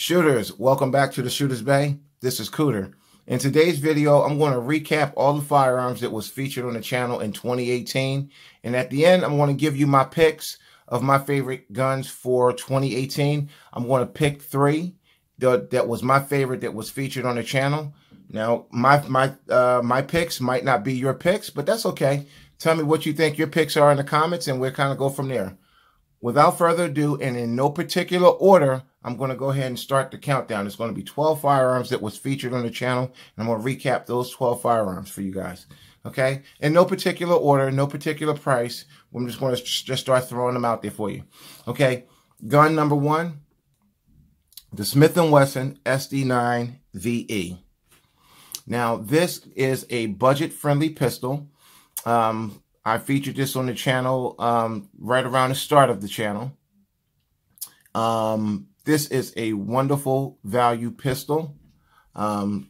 Shooters, welcome back to the Shooters Bay. This is Cooter. In today's video, I'm going to recap all the firearms that was featured on the channel in 2018. And at the end, I'm going to give you my picks of my favorite guns for 2018. I'm going to pick three that was my favorite that was featured on the channel. Now, my picks might not be your picks, but that's okay. Tell me what you think your picks are in the comments, and we'll kind of go from there. Without further ado, and in no particular order, I'm going to go ahead and start the countdown. It's going to be 12 firearms that was featured on the channel, and I'm going to recap those 12 firearms for you guys. Okay? In no particular order, no particular price. I'm just going to just start throwing them out there for you. Okay? Gun number one, the Smith & Wesson SD9 VE. Now, this is a budget-friendly pistol. I featured this on the channel right around the start of the channel. This is a wonderful value pistol. You're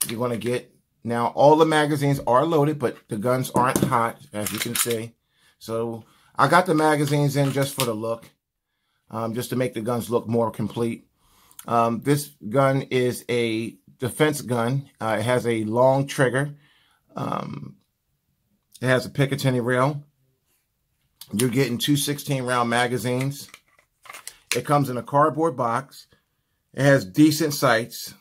going to get, now all the magazines are loaded, but the guns aren't hot, as you can see. So I got the magazines in just for the look, just to make the guns look more complete. This gun is a defense gun. It has a long trigger. It has a Picatinny rail. You're getting two 16-round magazines. It comes in a cardboard box. It has decent sights.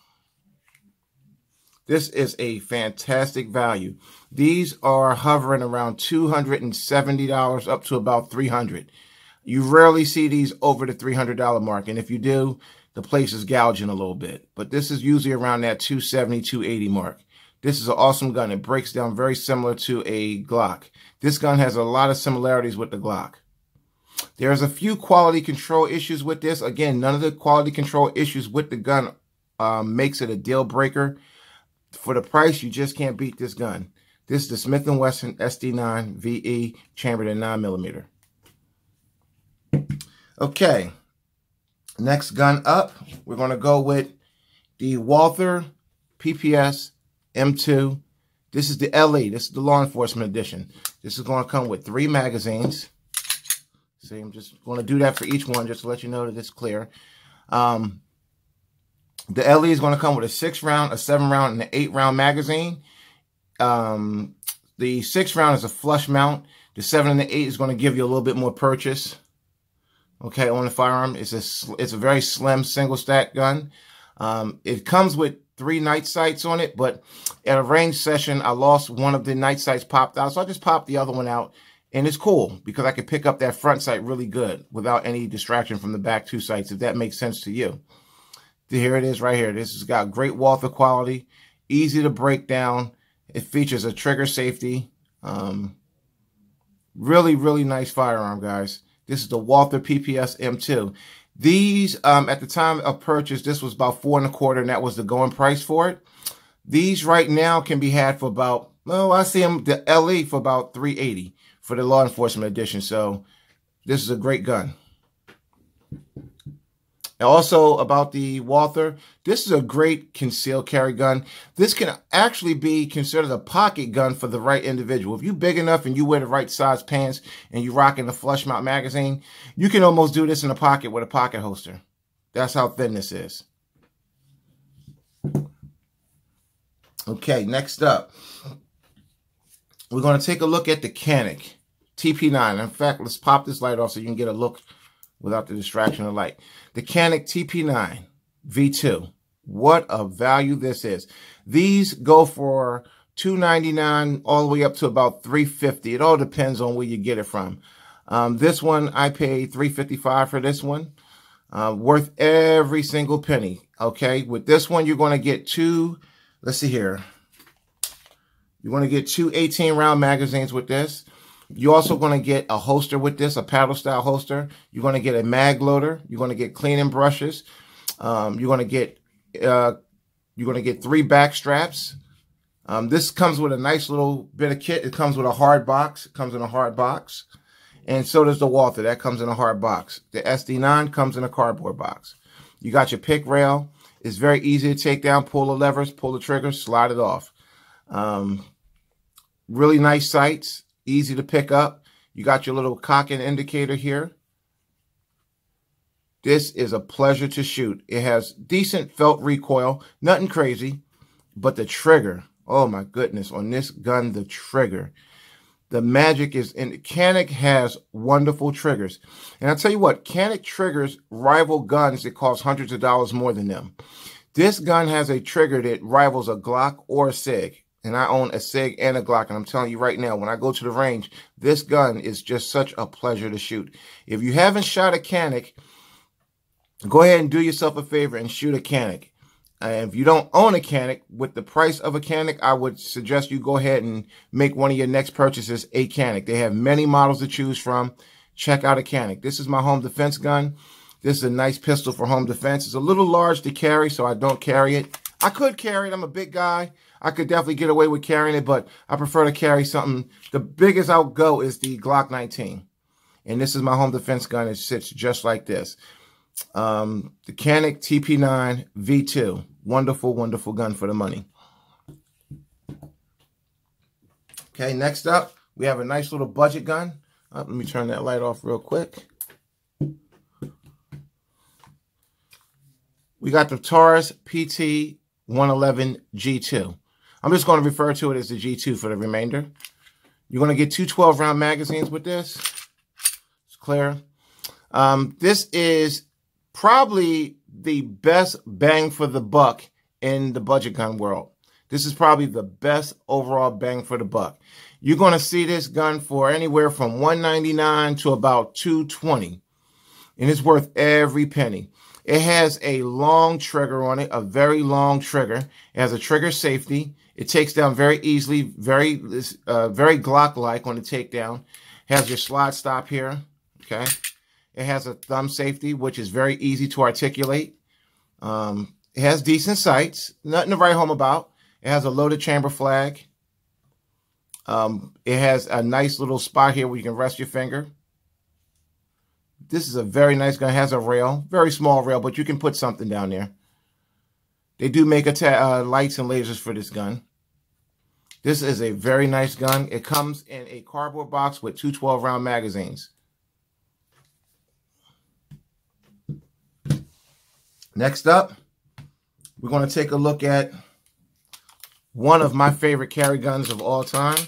This is a fantastic value. These are hovering around $270 up to about $300. You rarely see these over the $300 mark, and if you do, the place is gouging a little bit. But this is usually around that $270, $280 mark. This is an awesome gun. It breaks down very similar to a Glock. This gun has a lot of similarities with the Glock. There's a few quality control issues with this. Again, none of the quality control issues with the gun makes it a deal breaker. For the price, you just can't beat this gun. This is the Smith & Wesson SD9 VE chambered in 9mm. Okay. Next gun up, we're going to go with the Walther PPS M2. This is the LE. This is the law enforcement edition. This is going to come with 3 magazines. See, I'm just going to do that for each one just to let you know that it's clear. The LE is going to come with a 6-round, a 7-round, and an 8-round magazine. The 6-round is a flush mount. The 7 and the 8 is going to give you a little bit more purchase. Okay, on the firearm. It's a very slim single stack gun. It comes with 3 night sights on it, but at a range session, I lost one of the night sights popped out, so I just popped the other one out, and it's cool because I could pick up that front sight really good without any distraction from the back 2 sights, if that makes sense to you. Here it is right here. This has got great Walther quality, easy to break down. It features a trigger safety. Really, really nice firearm, guys. This is the Walther PPS M2. These, at the time of purchase, this was about $4 1/4, and that was the going price for it. These right now can be had for about, well, I see them, the LE for about $380 for the law enforcement edition. So this is a great gun. And also about the Walther, this is a great concealed carry gun. This can actually be considered a pocket gun for the right individual. If you're big enough and you wear the right size pants and you're rocking the flush mount magazine, you can almost do this in a pocket with a pocket holster. That's how thin this is. Okay, next up, we're going to take a look at the Canik TP9. In fact, let's pop this light off so you can get a look without the distraction of light. The Canik TP9 V2. What a value this is. These go for $299 all the way up to about $350. It all depends on where you get it from. This one, I paid $355 for this one. Worth every single penny. Okay, with this one, you're going to get 2, let's see here. You're going to get 2 18-round magazines with this. You're also going to get a holster with this, a paddle style holster. You're going to get a mag loader. You're going to get cleaning brushes. You're going to get 3 back straps. This comes with a nice little bit of kit. It comes with a hard box. It comes in a hard box. And so does the Walther. That comes in a hard box. The SD9 comes in a cardboard box. You got your pick rail. It's very easy to take down. Pull the levers, pull the trigger, slide it off. Really nice sights. Easy to pick up. You got your little cocking indicator here. This is a pleasure to shoot. It has decent felt recoil, nothing crazy, but the trigger, oh my goodness, on this gun, the trigger. The magic is in Canic has wonderful triggers. And I'll tell you what, Canic triggers rival guns that cost hundreds of dollars more than them. This gun has a trigger that rivals a Glock or a SIG. And I own a SIG and a Glock. And I'm telling you right now, when I go to the range, this gun is just such a pleasure to shoot. If you haven't shot a Canic, go ahead and do yourself a favor and shoot a Canic. If you don't own a Canic, with the price of a Canic, I would suggest you go ahead and make one of your next purchases a Canic. They have many models to choose from. Check out a Canic. This is my home defense gun. This is a nice pistol for home defense. It's a little large to carry, so I don't carry it. I could carry it. I'm a big guy. I could definitely get away with carrying it, but I prefer to carry something. The biggest I'll go is the Glock 19. And this is my home defense gun. It sits just like this. The Canic TP9 V2. Wonderful, wonderful gun for the money. Okay, next up, we have a nice little budget gun. Let me turn that light off real quick. We got the Taurus PT 111 G2. I'm just going to refer to it as the G2 for the remainder. You're going to get two 12-round magazines with this. It's clear. This is probably the best bang for the buck in the budget gun world. This is probably the best overall bang for the buck. You're going to see this gun for anywhere from $199 to about $220. And it's worth every penny. It has a long trigger on it, a very long trigger. It has a trigger safety. It takes down very easily, very Glock-like on the takedown. It has your slide stop here, okay? It has a thumb safety, which is very easy to articulate. It has decent sights, nothing to write home about. It has a loaded chamber flag. It has a nice little spot here where you can rest your finger. This is a very nice gun. It has a rail, very small rail, but you can put something down there. They do make lights and lasers for this gun. This is a very nice gun. It comes in a cardboard box with two 12-round magazines. Next up, we're going to take a look at one of my favorite carry guns of all time.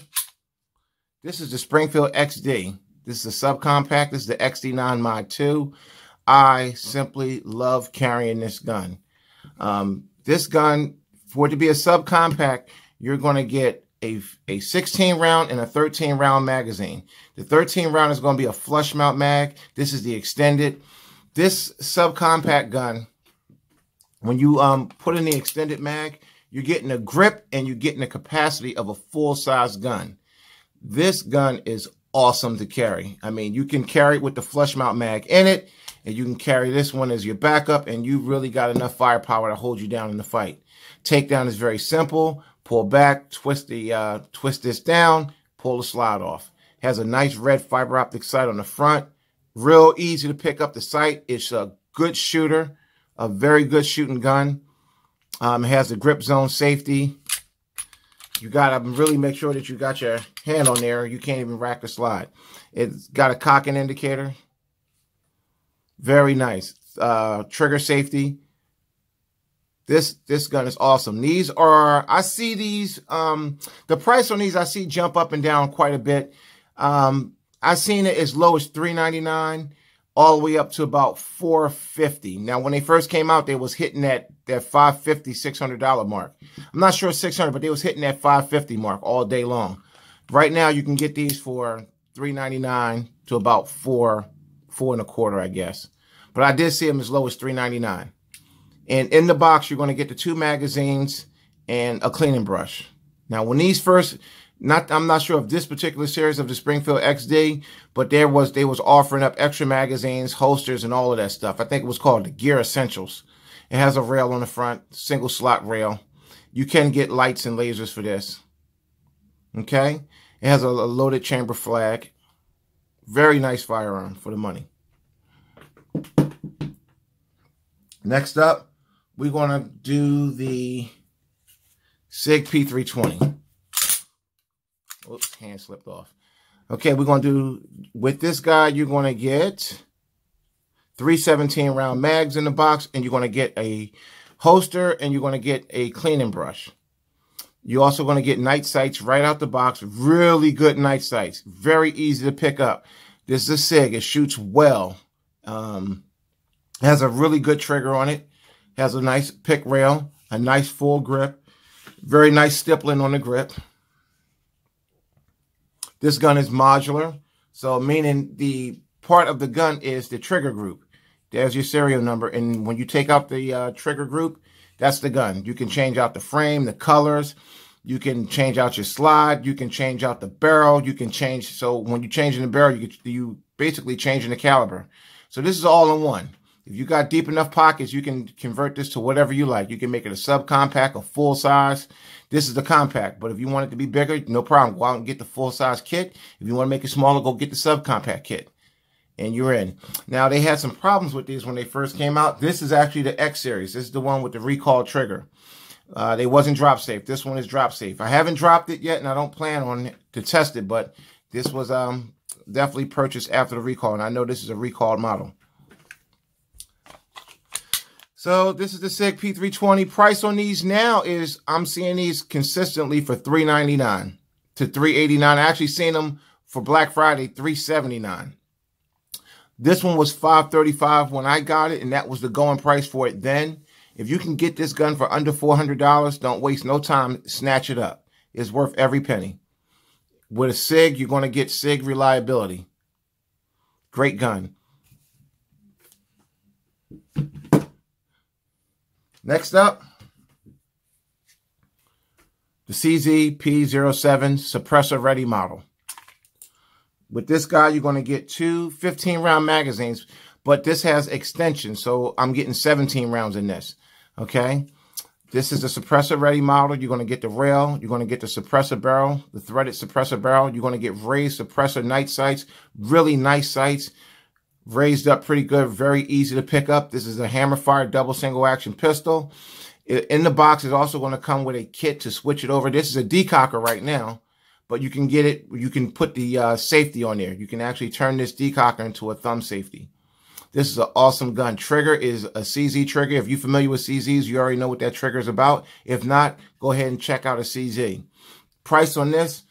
This is the Springfield XD. This is a subcompact. This is the XD9 Mod 2. I simply love carrying this gun. This gun, for it to be a subcompact, you're going to get a 16-round and a 13-round magazine. The 13-round is going to be a flush mount mag. This is the extended. This subcompact gun, when you put in the extended mag, you're getting a grip and you're getting the capacity of a full-size gun. This gun is awesome to carry. I mean, you can carry it with the flush mount mag in it, and you can carry this one as your backup, and you really got enough firepower to hold you down in the fight. Takedown is very simple. Pull back, twist this down, pull the slide off. Has a nice red fiber optic sight on the front. Real easy to pick up the sight. It's a good shooter, a very good shooting gun. It has a grip zone safety. You got to really make sure that you got your hand on there. You can't even rack the slide. It's got a cocking indicator. Very nice. Trigger safety. This gun is awesome. These are, I see these, the price on these I see jump up and down quite a bit. I've seen it as low as $399 all the way up to about $450. Now, when they first came out, they was hitting that $550, $600 mark. I'm not sure $600, but they was hitting that $550 mark all day long. Right now, you can get these for $399 to about $4.25, I guess. But I did see them as low as $399. And in the box, you're going to get the 2 magazines and a cleaning brush. Now, when these first, I'm not sure of this particular series of the Springfield XD, but they was offering up extra magazines, holsters, and all of that stuff. I think it was called the Gear Essentials. It has a rail on the front, single slot rail. You can get lights and lasers for this. Okay? It has a loaded chamber flag. Very nice firearm for the money. Next up, we're going to do the SIG P320. Oops, hand slipped off. Okay, we're going to do, with this guy, you're going to get 3 17-round mags in the box, and you're going to get a holster, and you're going to get a cleaning brush. You're also going to get night sights right out the box. Really good night sights. Very easy to pick up. This is a SIG. It shoots well. Has a really good trigger on it. Has a nice pick rail. A nice full grip. Very nice stippling on the grip. This gun is modular. So meaning the part of the gun is the trigger group. There's your serial number. And when you take out the trigger group, that's the gun. You can change out the frame, the colors. You can change out your slide. You can change out the barrel. You can change. So when you're changing the barrel, you basically changing the caliber. So this is all in one. If you got deep enough pockets, you can convert this to whatever you like. You can make it a subcompact, a full size. This is the compact. But if you want it to be bigger, no problem. Go out and get the full size kit. If you want to make it smaller, go get the subcompact kit. And you're in. Now, they had some problems with these when they first came out. This is actually the X series. This is the one with the recoil trigger. They wasn't drop safe. This one is drop safe. I haven't dropped it yet, and I don't plan on it to test it, but this was definitely purchased after the recall, and I know this is a recalled model. So this is the SIG P320. Price on these now is, I'm seeing these consistently for $399 to $389. I actually seen them for Black Friday, $379. This one was $535 when I got it, and that was the going price for it then. If you can get this gun for under $400, don't waste no time. Snatch it up. It's worth every penny. With a SIG, you're going to get SIG reliability. Great gun. Next up, the CZ P07 suppressor ready model. With this guy, you're going to get two 15-round magazines, but this has extensions, so I'm getting 17 rounds in this, okay? This is the suppressor ready model. You're going to get the rail. You're going to get the suppressor barrel, the threaded suppressor barrel. You're going to get raised suppressor night sights, really nice sights, raised up pretty good, very easy to pick up. This is a hammer-fire double single-action pistol. In the box is also going to come with a kit to switch it over. This is a decocker right now. But you can get it, you can put the safety on there. You can actually turn this decocker into a thumb safety. This is an awesome gun. Trigger is a CZ trigger. If you're familiar with CZs, you already know what that trigger is about. If not, go ahead and check out a CZ. Price on this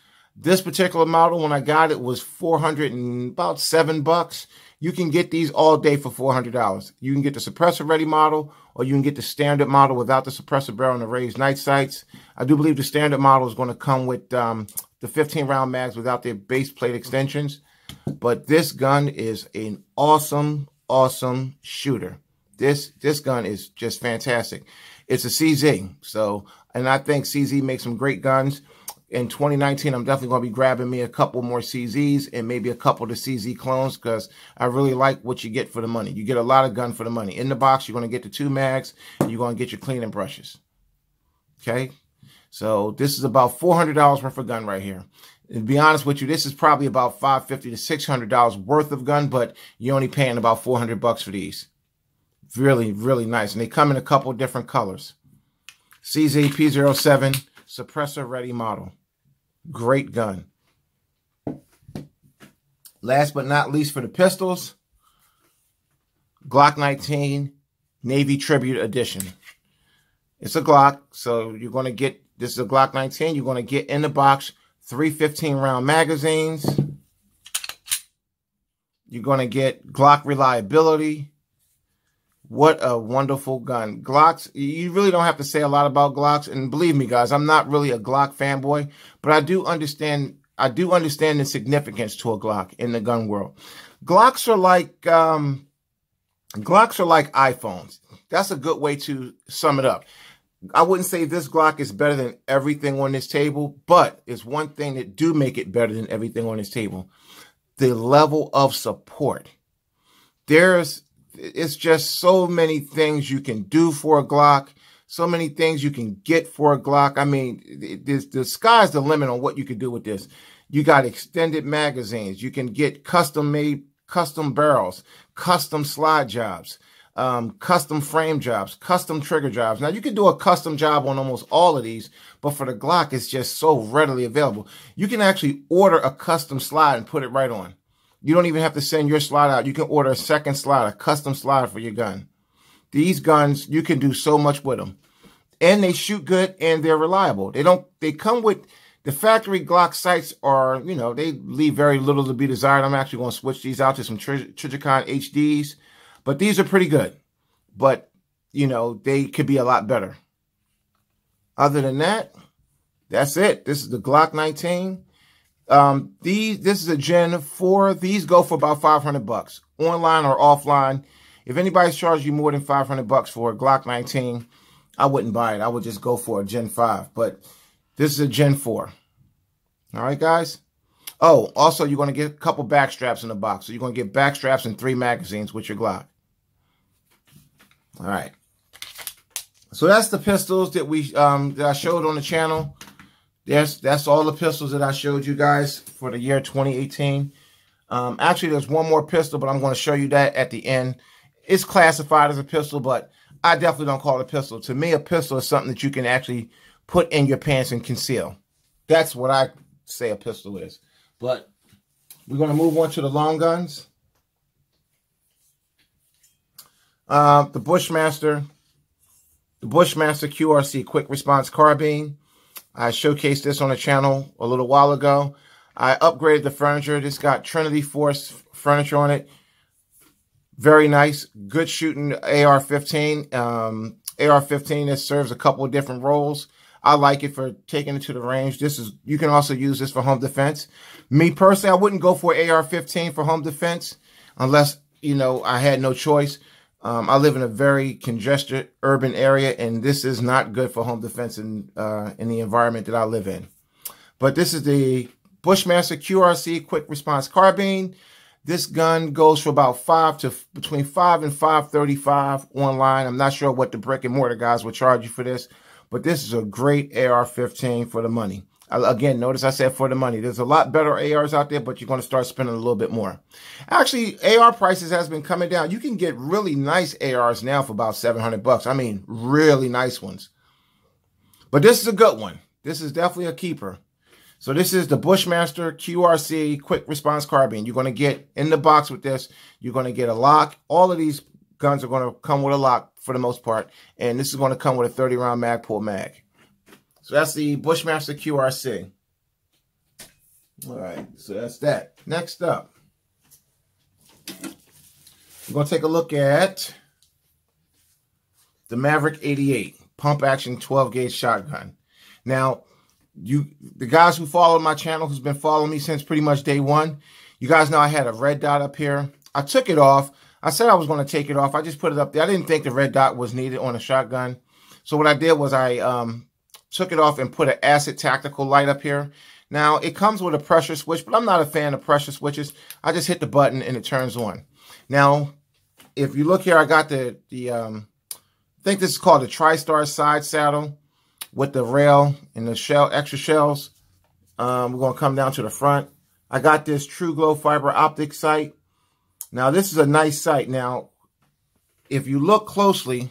particular model, when I got it, was about $7. You can get these all day for $400. You can get the suppressor ready model, or you can get the standard model without the suppressor barrel and the raised night sights. I do believe the standard model is going to come with the 15-round mags without their base plate extensions. But this gun is an awesome, awesome shooter. This gun is just fantastic. It's a CZ. So, and I think CZ makes some great guns. In 2019, I'm definitely going to be grabbing me a couple more CZs and maybe a couple of the CZ clones because I really like what you get for the money. You get a lot of gun for the money. In the box, you're going to get the 2 mags, and you're going to get your cleaning brushes. Okay? So this is about $400 worth of gun right here. And to be honest with you, this is probably about $550 to $600 worth of gun, but you're only paying about $400 for these. Really, really nice. And they come in a couple different colors. CZ P07 suppressor ready model. Great gun. Last but not least for the pistols, Glock 19 Navy Tribute Edition. It's a Glock, so you're going to get, this is a Glock 19, you're going to get in the box 3 15-round magazines. You're going to get Glock reliability. What a wonderful gun. Glocks, you really don't have to say a lot about Glocks. And believe me, guys, I'm not really a Glock fanboy, but I do understand the significance to a Glock in the gun world. Glocks are like iPhones. That's a good way to sum it up. I wouldn't say this Glock is better than everything on this table, but it's one thing that do make it better than everything on this table. The level of support. It's just so many things you can do for a Glock, so many things you can get for a Glock. I mean, the sky's the limit on what you can do with this. You got extended magazines. You can get custom-made, custom barrels, custom slide jobs, custom frame jobs, custom trigger jobs. Now, you can do a custom job on almost all of these, but for the Glock, it's just so readily available. You can actually order a custom slide and put it right on. You don't even have to send your slide out. You can order a second slide, a custom slide for your gun. These guns, you can do so much with them. And they shoot good and they're reliable. They come with the factory Glock sights are, you know, they leave very little to be desired. I'm actually going to switch these out to some Trijicon HDs. But these are pretty good. But, you know, they could be a lot better. Other than that, that's it. This is the Glock 19. This is a Gen 4. These go for about $500 online or offline. If anybody's charged you more than $500 for a Glock 19, I wouldn't buy it. I would just go for a Gen 5. But this is a Gen 4. All right, guys. Oh, also, you're going to get a couple back straps in the box. So you're going to get back straps and 3 magazines with your Glock. All right. So that's the pistols that that I showed on the channel. That's all the pistols that I showed you guys for the year 2018. Actually, there's one more pistol, but I'm going to show you that at the end. It's classified as a pistol, but I definitely don't call it a pistol. To me, a pistol is something that you can actually put in your pants and conceal. That's what I say a pistol is. But we're going to move on to the long guns. The Bushmaster QRC Quick Response Carbine. I showcased this on the channel a little while ago. I upgraded the furniture. This got Trinity Force furniture on it. Very nice. Good shooting AR-15. AR-15, this serves a couple of different roles. I like it for taking it to the range. You can also use this for home defense. Me personally, I wouldn't go for AR-15 for home defense unless, you know, I had no choice. I live in a very congested urban area, and this is not good for home defense in the environment that I live in. But this is the Bushmaster QRC Quick Response Carbine. This gun goes for about between $5 and $5.35 online. I'm not sure what the brick and mortar guys will charge you for this, but this is a great AR-15 for the money. Again, notice I said for the money. There's a lot better ARs out there, but you're going to start spending a little bit more. Actually, AR prices has been coming down. You can get really nice ARs now for about $700. I mean, really nice ones. But this is a good one. This is definitely a keeper. So this is the Bushmaster QRC Quick Response Carbine. You're going to get in the box with this. You're going to get a lock. All of these guns are going to come with a lock for the most part. And this is going to come with a 30-round Magpul mag. So that's the Bushmaster QRC. All right, so that's that. Next up, we're going to take a look at the Maverick 88 pump action 12-gauge shotgun. Now, the guys who follow my channel, who's been following me since pretty much day one, you guys know I had a red dot up here. I took it off. I said I was going to take it off. I just put it up there. I didn't think the red dot was needed on a shotgun. So what I did was I took it off and put an acid tactical light up here. Now, it comes with a pressure switch, but I'm not a fan of pressure switches. I just hit the button and it turns on. Now, if you look here, I got I think this is called the TriStar side saddle with the rail and the extra shells. We're going to come down to the front. I got this True Glow fiber optic sight. Now, this is a nice sight. Now, if you look closely,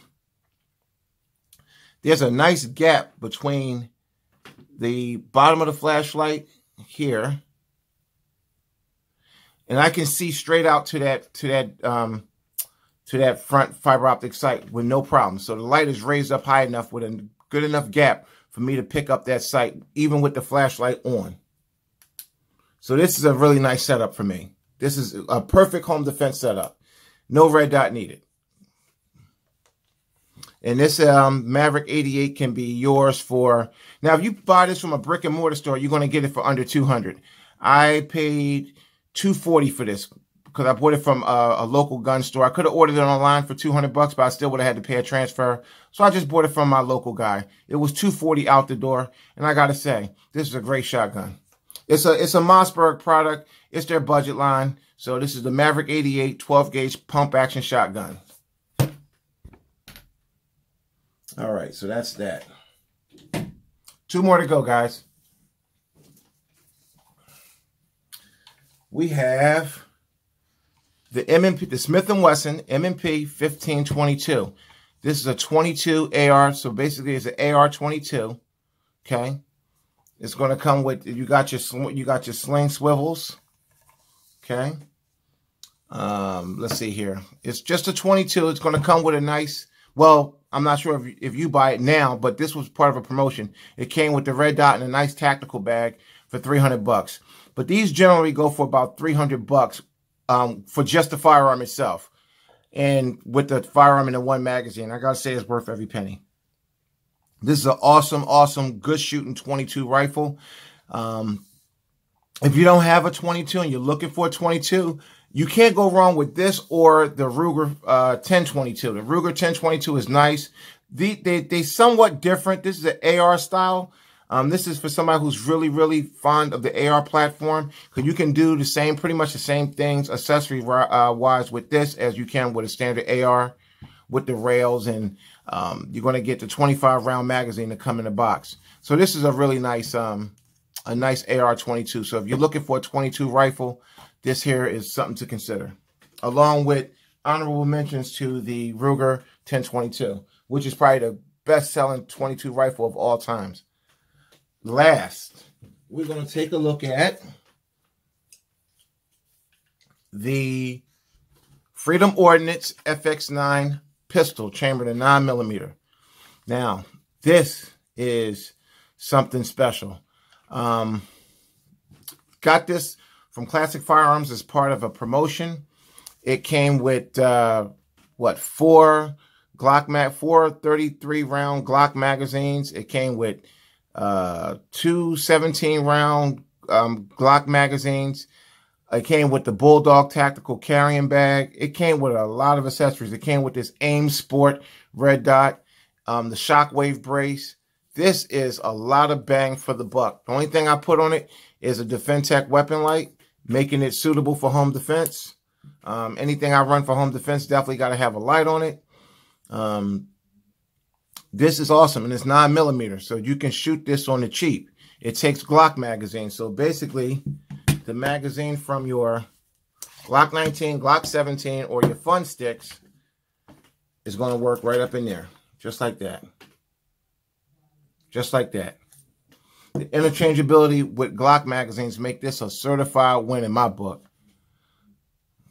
there's a nice gap between the bottom of the flashlight here, and I can see straight out to that front fiber optic sight with no problem. So the light is raised up high enough with a good enough gap for me to pick up that sight, even with the flashlight on. So this is a really nice setup for me. This is a perfect home defense setup. No red dot needed. And this Maverick 88 can be yours for... Now, if you buy this from a brick and mortar store, you're going to get it for under $200. I paid $240 for this because I bought it from a local gun store. I could have ordered it online for $200, but I still would have had to pay a transfer. So I just bought it from my local guy. It was $240 out the door. And I got to say, this is a great shotgun. It's a Mossberg product. It's their budget line. So this is the Maverick 88 12-gauge pump action shotgun. All right, so that's that. 2 more to go, guys. We have the M&P, the Smith & Wesson M&P 1522. This is a 22 AR, so basically it's an AR 22. Okay, it's going to come with you got your sling swivels. Okay, Let's see here. It's just a 22. It's going to come with a nice, well, I'm not sure if you buy it now, but this was part of a promotion. It came with the red dot and a nice tactical bag for 300 bucks. But these generally go for about 300 bucks for just the firearm itself. And with the firearm in the one magazine, I got to say it's worth every penny. This is an awesome, awesome, good shooting 22 rifle. If you don't have a 22 and you're looking for a 22, you can't go wrong with this or the Ruger 1022. The Ruger 1022 is nice. They somewhat different. This is an AR style. This is for somebody who's really, really fond of the AR platform, because you can do the same, pretty much the same things accessory wise with this as you can with a standard AR with the rails, and you're going to get the 25 round magazine to come in the box. So this is a really nice, a nice AR-22. So if you're looking for a 22 rifle, this here is something to consider, along with honorable mentions to the Ruger 1022, which is probably the best-selling 22 rifle of all times. Last, we're going to take a look at the Freedom Ordinance FX9 pistol, chambered in 9mm. Now, this is something special. Got this from Classic Firearms as part of a promotion. It came with, four 33 round Glock magazines. It came with two 17 round Glock magazines. It came with the Bulldog tactical carrying bag. It came with a lot of accessories. It came with this AIM Sport red dot, the Shockwave brace. This is a lot of bang for the buck. The only thing I put on it is a Defendtech weapon light, making it suitable for home defense. Anything I run for home defense definitely got to have a light on it. This is awesome, and it's 9mm, so you can shoot this on the cheap. It takes Glock magazines, so basically the magazine from your Glock 19, Glock 17, or your fun sticks is going to work right up in there, just like that. Just like that. The interchangeability with Glock magazines make this a certified win in my book.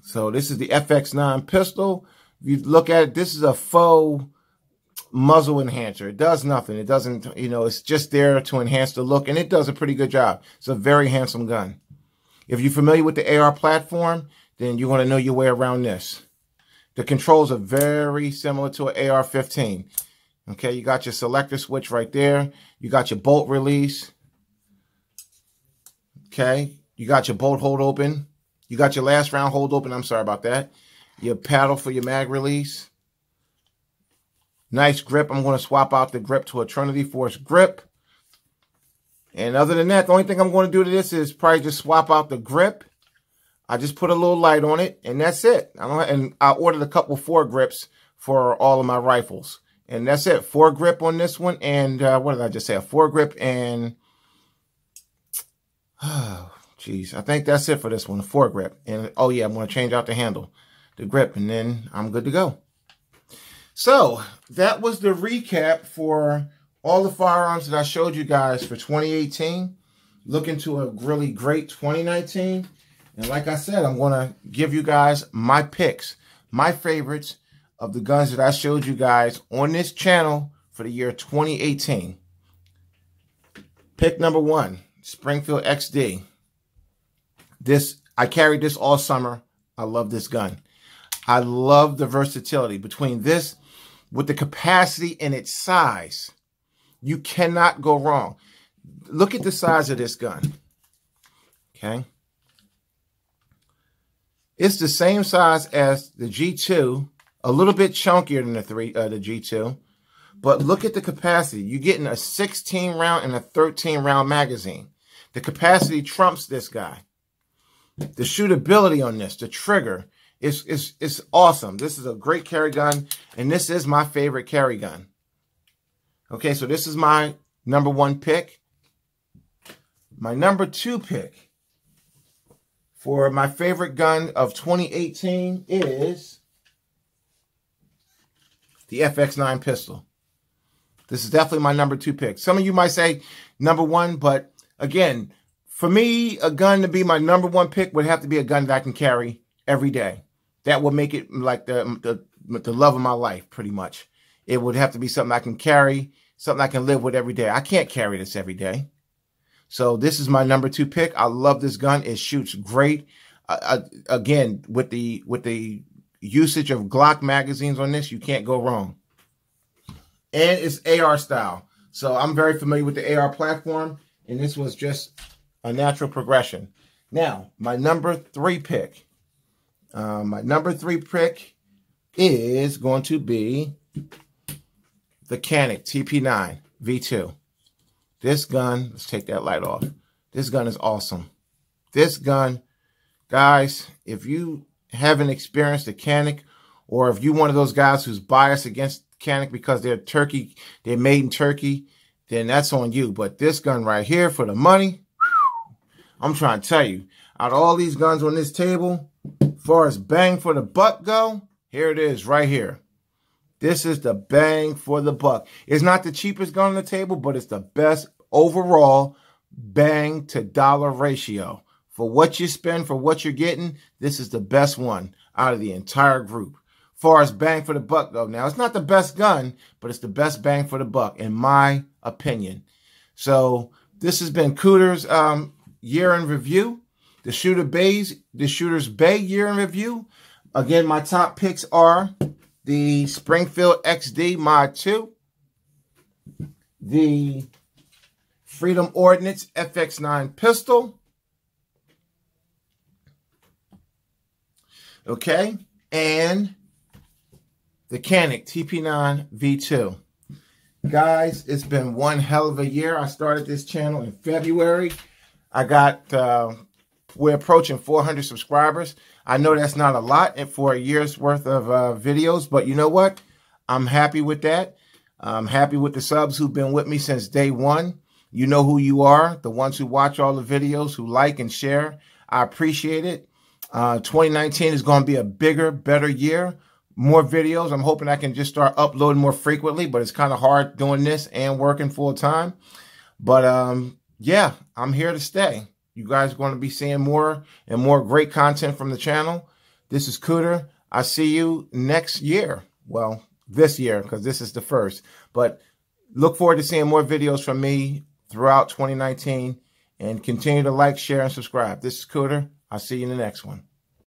So this is the FX9 pistol. If you look at it, this is a faux muzzle enhancer. It does nothing. It doesn't, it's just there to enhance the look, and it does a pretty good job. It's a very handsome gun. If you're familiar with the AR platform, then you're going to know your way around this. The controls are very similar to an AR-15. Okay, you got your selector switch right there. You got your bolt release. Okay, you got your bolt hold open. You got your last round hold open. I'm sorry about that. Your paddle for your mag release. Nice grip. I'm going to swap out the grip to a Trinity Force grip. And other than that, the only thing I'm going to do to this is probably just swap out the grip. I just put a little light on it, and that's it. And I ordered a couple 4-grips for all of my rifles. And that's it. 4-grip on this one. And what did I just say? A 4-grip and... oh, geez. I think that's it for this one. A 4-grip. And, oh, yeah, I'm going to change out the handle, the grip, and then I'm good to go. So, that was the recap for all the firearms that I showed you guys for 2018. Looking to a really great 2019. And like I said, I'm going to give you guys my picks, my favorites of the guns that I showed you guys on this channel for the year 2018. Pick number 1, Springfield XD. I carried this all summer. I love this gun. I love the versatility between this with the capacity and its size. You cannot go wrong. Look at the size of this gun. Okay. It's the same size as the G2, a little bit chunkier than the G2, but look at the capacity. You're getting a 16 round and a 13 round magazine. The capacity trumps this guy. The shootability on this, the trigger, is awesome. This is a great carry gun, and this is my favorite carry gun. Okay, so this is my number 1 pick. My number 2 pick for my favorite gun of 2018 is the FX9 pistol. This is definitely my number 2 pick. Some of you might say number 1, but again, for me, a gun to be my number 1 pick would have to be a gun that I can carry every day. that would make it like the love of my life, pretty much. It would have to be something I can carry, something I can live with every day. I can't carry this every day. So this is my number 2 pick. I love this gun. It shoots great. Again, with the usage of Glock magazines on this, you can't go wrong. And it's AR style. So I'm very familiar with the AR platform, and this was just a natural progression. Now, my number 3 pick. My number 3 pick is going to be the Canik TP9 V2. This gun, let's take that light off. This gun is awesome. This gun, guys, if you haven't experienced a Canik, or if you're one of those guys who's biased against Canik because they're made in Turkey, then that's on you. But this gun right here for the money, I'm trying to tell you, out of all these guns on this table, as far as bang for the buck go, here it is right here. This is the bang for the buck. It's not the cheapest gun on the table, but it's the best overall bang to dollar ratio. For what you spend, for what you're getting, this is the best one out of the entire group. As far as bang for the buck go, now it's not the best gun, but it's the best bang for the buck, in my opinion. So this has been Cooter's year in review. The Shooter's Bay year in review. Again, my top picks are the Springfield XD Mod 2, the Freedom Ordinance FX9 pistol, okay, and the Canik TP9 V2. Guys, it's been one hell of a year. I started this channel in February. We're approaching 400 subscribers. I know that's not a lot for a year's worth of videos, but you know what? I'm happy with that. I'm happy with the subs who've been with me since day one. You know who you are, the ones who watch all the videos, who like and share. I appreciate it. 2019 is going to be a bigger, better year. More videos. I'm hoping I can just start uploading more frequently, but it's kind of hard doing this and working full time. But yeah, I'm here to stay. You guys are going to be seeing more and more great content from the channel. This is Cooter. I see you next year. Well, this year, because this is the first. But look forward to seeing more videos from me throughout 2019. And continue to like, share, and subscribe. This is Cooter. I'll see you in the next one.